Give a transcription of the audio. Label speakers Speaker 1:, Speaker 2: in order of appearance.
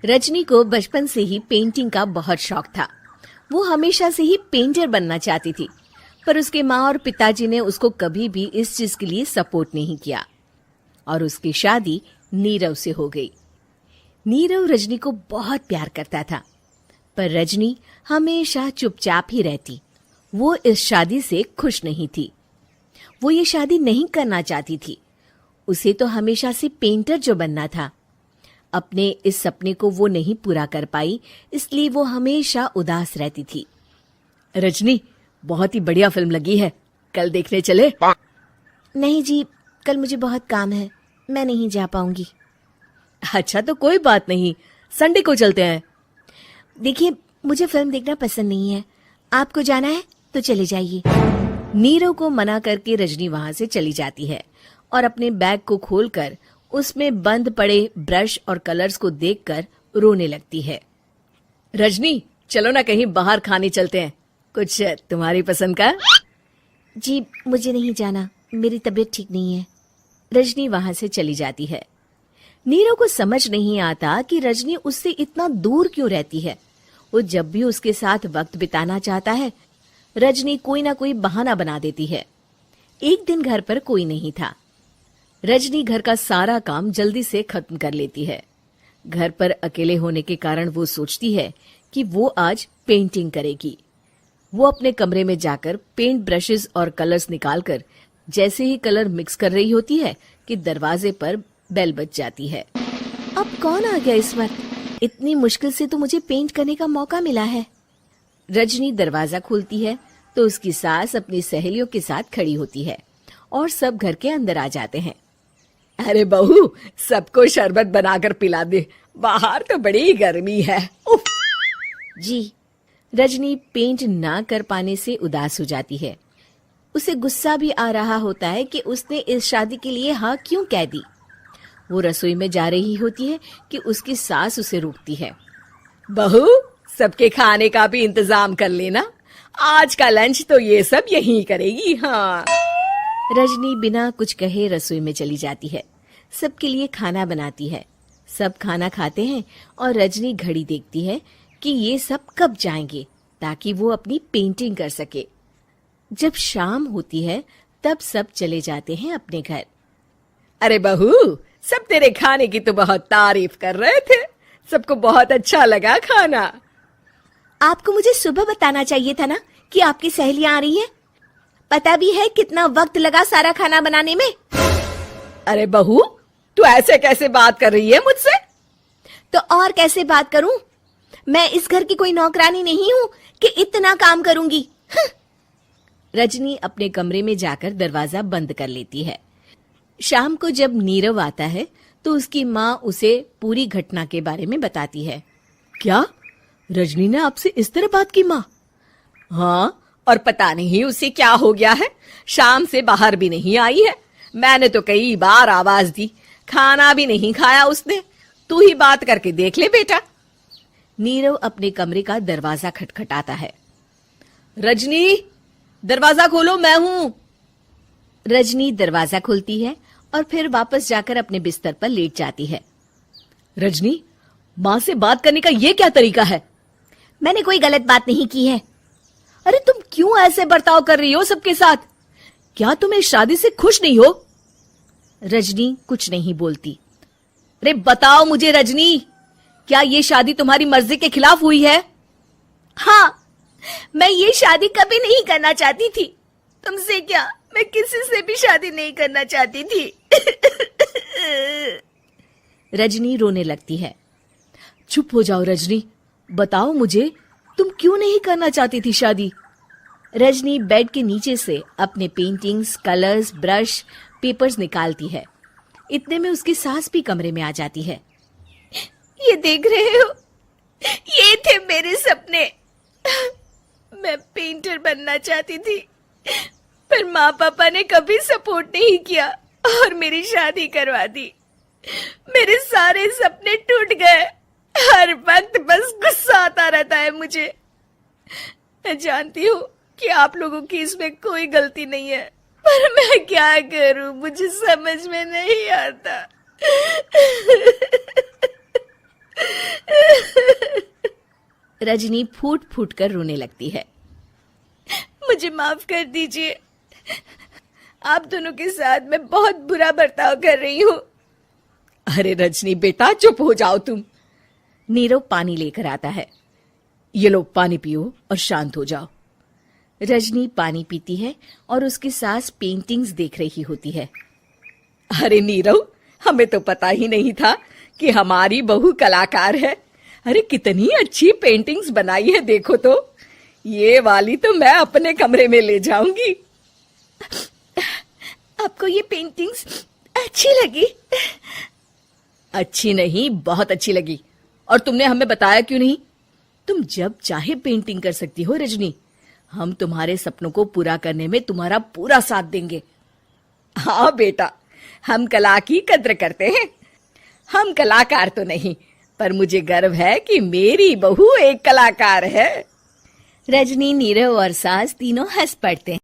Speaker 1: रजनी को बचपन से ही पेंटिंग का बहुत शौक था। वो हमेशा से ही पेंटर बनना चाहती थी, पर उसके माँ और पिताजी ने उसको कभी भी इस चीज के लिए सपोर्ट नहीं किया और उसकी शादी नीरव से हो गई। नीरव रजनी को बहुत प्यार करता था, पर रजनी हमेशा चुपचाप ही रहती। वो इस शादी से खुश नहीं थी। वो ये शादी नहीं करना चाहती थी। उसे तो हमेशा से पेंटर जो बनना था। अपने इस सपने को वो नहीं पूरा कर पाई, इसलिए वो हमेशा उदास रहती थी। रजनी, बहुत ही बढ़िया फिल्म लगी है, कल देखने चले?
Speaker 2: नहीं जी, कल मुझे बहुत काम है, मैं नहीं जा पाऊंगी।
Speaker 1: अच्छा तो कोई बात नहीं, संडे को चलते हैं।
Speaker 2: देखिए, मुझे फिल्म देखना पसंद नहीं है। आपको जाना है तो चले जाइए।
Speaker 1: नीरव को मना करके रजनी वहां से चली जाती है और अपने बैग को खोलकर उसमें बंद पड़े ब्रश और कलर्स को देखकर रोने लगती है। रजनी, चलो ना कहीं बाहर खाने चलते हैं, कुछ तुम्हारी पसंद का।
Speaker 2: जी, मुझे नहीं जाना, मेरी तबीयत ठीक नहीं है।
Speaker 1: रजनी वहां से चली जाती है। नीरव को समझ नहीं आता कि रजनी उससे इतना दूर क्यों रहती है। वो जब भी उसके साथ वक्त बिताना चाहता है, रजनी कोई ना कोई बहाना बना देती है। एक दिन घर पर कोई नहीं था। रजनी घर का सारा काम जल्दी से खत्म कर लेती है। घर पर अकेले होने के कारण वो सोचती है कि वो आज पेंटिंग करेगी। वो अपने कमरे में जाकर पेंट ब्रशेस और कलर्स निकालकर जैसे ही कलर मिक्स कर रही होती है कि दरवाजे पर बेल बज जाती है।
Speaker 2: अब कौन आ गया इस वक्त? इतनी मुश्किल से तो मुझे पेंट करने का मौका मिला है।
Speaker 1: रजनी दरवाजा खोलती है तो उसकी सास अपनी सहेलियों के साथ खड़ी होती है और सब घर के अंदर आ जाते हैं। अरे बहू, सबको शरबत बनाकर पिला दे, बाहर तो बड़ी गर्मी है। उफ।
Speaker 2: जी।
Speaker 1: रजनी पेंट ना कर पाने से उदास हो जाती है। उसे गुस्सा भी आ रहा होता है कि उसने इस शादी के लिए हाँ क्यों कह दी। वो रसोई में जा रही होती है कि उसकी सास उसे रोकती है। बहू, सबके खाने का भी इंतजाम कर लेना, आज का लंच तो ये सब यहीं करेगी। हाँ। रजनी बिना कुछ कहे रसोई में चली जाती है। सबके लिए खाना बनाती है। सब खाना खाते हैं और रजनी घड़ी देखती है कि ये सब कब जाएंगे ताकि वो अपनी पेंटिंग कर सके। जब शाम होती है तब सब चले जाते हैं अपने घर। अरे बहू, सब तेरे खाने की तो बहुत तारीफ कर रहे थे, सबको बहुत अच्छा लगा खाना।
Speaker 2: आपको मुझे सुबह बताना चाहिए था ना कि आपकी सहेलियां आ रही हैं। पता भी है कितना वक्त लगा सारा खाना बनाने में।
Speaker 1: अरे बहू, तू ऐसे कैसे बात कर रही है मुझसे?
Speaker 2: तो और कैसे बात करूं? मैं इस घर की कोई नौकरानी नहीं हूं कि इतना काम करूंगी।
Speaker 1: रजनी अपने कमरे में जाकर दरवाजा बंद कर लेती है। शाम को जब नीरव आता है तो उसकी माँ उसे पूरी घटना के बारे में बताती है। क्या रजनी ने आपसे इस तरह बात की माँ? हाँ, और पता नहीं उसे क्या हो गया है, शाम से बाहर भी नहीं आई है। मैंने तो कई बार आवाज दी, खाना भी नहीं खाया उसने। तू ही बात करके देख ले बेटा। नीरव अपने कमरे का दरवाजा खटखटाता है। रजनी, दरवाजा खोलो, मैं हूं। रजनी दरवाजा खोलती है और फिर वापस जाकर अपने बिस्तर पर लेट जाती है। रजनी, माँ से बात करने का ये क्या तरीका है?
Speaker 2: मैंने कोई गलत बात नहीं की है।
Speaker 1: अरे तुम क्यों ऐसे बर्ताव कर रही हो सबके साथ? क्या तुम इस शादी से खुश नहीं हो? रजनी कुछ नहीं बोलती। अरे बताओ मुझे रजनी, क्या ये शादी तुम्हारी मर्जी के खिलाफ हुई है?
Speaker 2: हाँ, मैं ये शादी कभी नहीं करना चाहती थी। तुमसे क्या, मैं किसी से भी शादी नहीं करना चाहती थी।
Speaker 1: रजनी रोने लगती है। चुप हो जाओ रजनी, बताओ मुझे, तुम क्यों नहीं करना चाहती थी शादी? रजनी बेड के नीचे से अपने पेंटिंग्स, कलर्स, ब्रश, पेपर्स निकालती है। इतने में उसकी सास भी कमरे में आ जाती है।
Speaker 2: ये देख रहे हो, ये थे मेरे सपने। मैं पेंटर बनना चाहती थी, पर माँ पापा ने कभी सपोर्ट नहीं किया और मेरी शादी करवा दी। मेरे सारे सपने टूट गए। हर वक्त बस गुस्सा आता रहता है मुझे। मैं जानती हूँ कि आप लोगों की इसमें कोई गलती नहीं है, पर मैं क्या करूं, मुझे समझ में नहीं आता।
Speaker 1: रजनी फूट फूट कर रोने लगती है।
Speaker 2: मुझे माफ कर दीजिए, आप दोनों के साथ मैं बहुत बुरा बर्ताव कर रही हूँ।
Speaker 1: अरे रजनी बेटा, चुप हो जाओ तुम। नीरव पानी लेकर आता है। ये लो पानी पियो और शांत हो जाओ। रजनी पानी पीती है और उसकी सास पेंटिंग्स देख रही होती है। अरे नीरव, हमें तो पता ही नहीं था कि हमारी बहू कलाकार है। अरे कितनी अच्छी पेंटिंग्स बनाई है, देखो तो। ये वाली तो मैं अपने कमरे में ले जाऊंगी।
Speaker 2: आपको ये पेंटिंग्स अच्छी लगी?
Speaker 1: अच्छी नहीं, बहुत अच्छी लगी। और तुमने हमें बताया क्यों नहीं? तुम जब चाहे पेंटिंग कर सकती हो रजनी। हम तुम्हारे सपनों को पूरा करने में तुम्हारा पूरा साथ देंगे। हाँ बेटा, हम कला की कद्र करते हैं। हम कलाकार तो नहीं, पर मुझे गर्व है कि मेरी बहू एक कलाकार है। रजनी, नीरव और सास तीनों हंस पड़ते हैं।